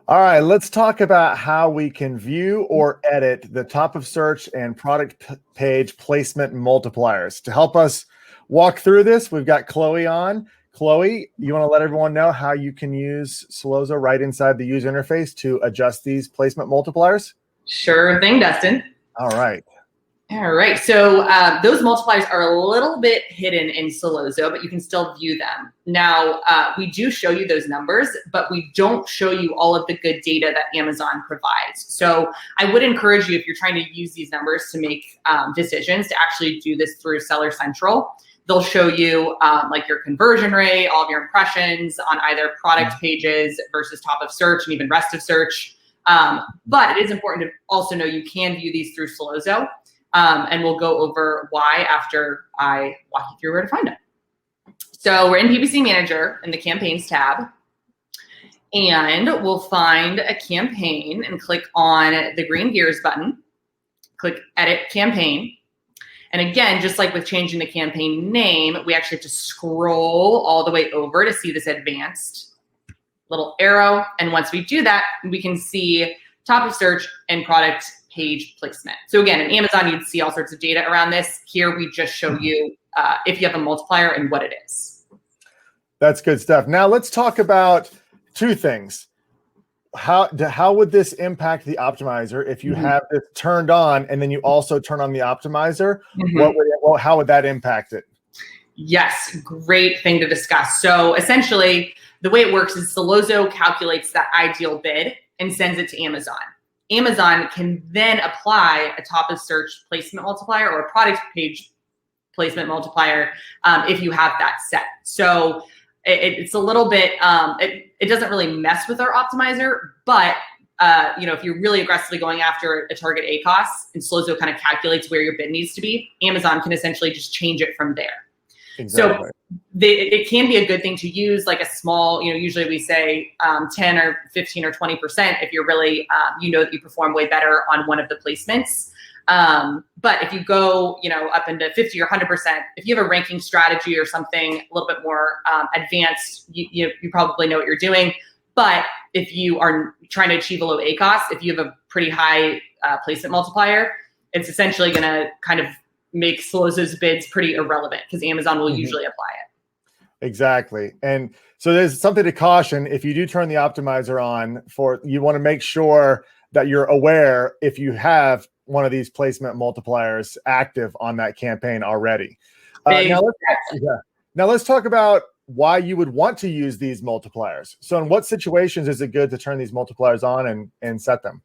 All right, let's talk about how we can view or edit the top of search and product page placement multipliers. To help us walk through this, we've got Chloe on. Chloe, you want to let everyone know how you can use Sellozo right inside the user interface to adjust these placement multipliers? Sure thing, Dustin. All right. All right, so those multipliers are a little bit hidden in Sellozo, but you can still view them. Now, we do show you those numbers, but we don't show you all of the good data that Amazon provides. So I would encourage you, if you're trying to use these numbers to make decisions, to actually do this through Seller Central. They'll show you like your conversion rate, all of your impressions on either product pages versus top of search and even rest of search. But it is important to also know you can view these through Sellozo. And we'll go over why after I walk you through where to find it. So we're in PPC Manager in the Campaigns tab, and we'll find a campaign and click on the green gears button, click Edit Campaign. And again, just like with changing the campaign name, we actually have to scroll all the way over to see this advanced little arrow. And once we do that, we can see top of search and product page placement. So again, in Amazon, you'd see all sorts of data around this. Here, we just show you if you have a multiplier and what it is. That's good stuff. Now let's talk about two things. How would this impact the optimizer if you have this turned on and then you also turn on the optimizer? How would that impact it? Yes, great thing to discuss. So essentially, the way it works is Sellozo calculates that ideal bid and sends it to Amazon. Amazon can then apply a top of search placement multiplier or a product page placement multiplier if you have that set. So it's a little bit, it doesn't really mess with our optimizer, but if you're really aggressively going after a target ACoS and Sellozo kind of calculates where your bid needs to be, Amazon can essentially just change it from there. Exactly. So it can be a good thing to use, like a small, usually we say 10 or 15 or 20% if you're really, that you perform way better on one of the placements. But if you go, up into 50 or 100%, if you have a ranking strategy or something a little bit more advanced, you probably know what you're doing. But if you are trying to achieve a low ACoS, if you have a pretty high placement multiplier, it's essentially going to kind of make Sellozo's bids pretty irrelevant because Amazon will usually apply it. Exactly. And so there's something to caution. If you do turn the optimizer on, you want to make sure that you're aware if you have one of these placement multipliers active on that campaign already. Now let's talk about why you would want to use these multipliers. So in what situations is it good to turn these multipliers on and set them?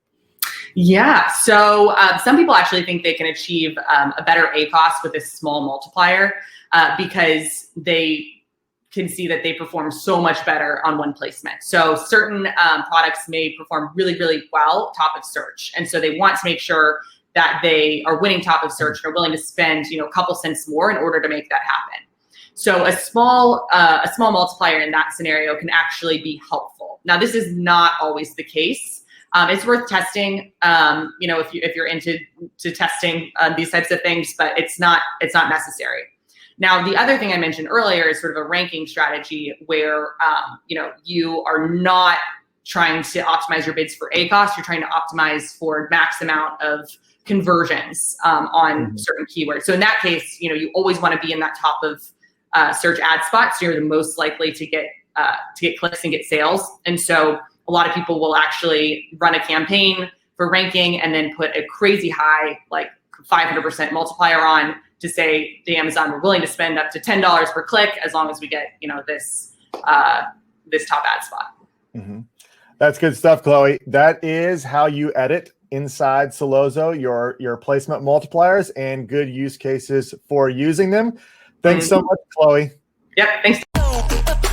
Yeah, so some people actually think they can achieve a better ACoS with this small multiplier because they can see that they perform so much better on one placement. So certain products may perform really, really well top of search. And so they want to make sure that they are winning top of search and are willing to spend a couple cents more in order to make that happen. So a small multiplier in that scenario can actually be helpful. Now, this is not always the case. It's worth testing, if you're into testing these types of things, but it's not necessary. Now, the other thing I mentioned earlier is sort of a ranking strategy where, you are not trying to optimize your bids for ACoS. You're trying to optimize for max amount of conversions on certain keywords. So in that case, you always want to be in that top of search ad spot. So you're the most likely to get clicks and get sales. And so a lot of people will actually run a campaign for ranking and then put a crazy high, like 500% multiplier on to say to Amazon, we're willing to spend up to $10 per click as long as we get, this top ad spot. That's good stuff, Chloe. That is how you edit inside Sellozo, your placement multipliers and good use cases for using them. Thanks so much, Chloe. Yep, thanks.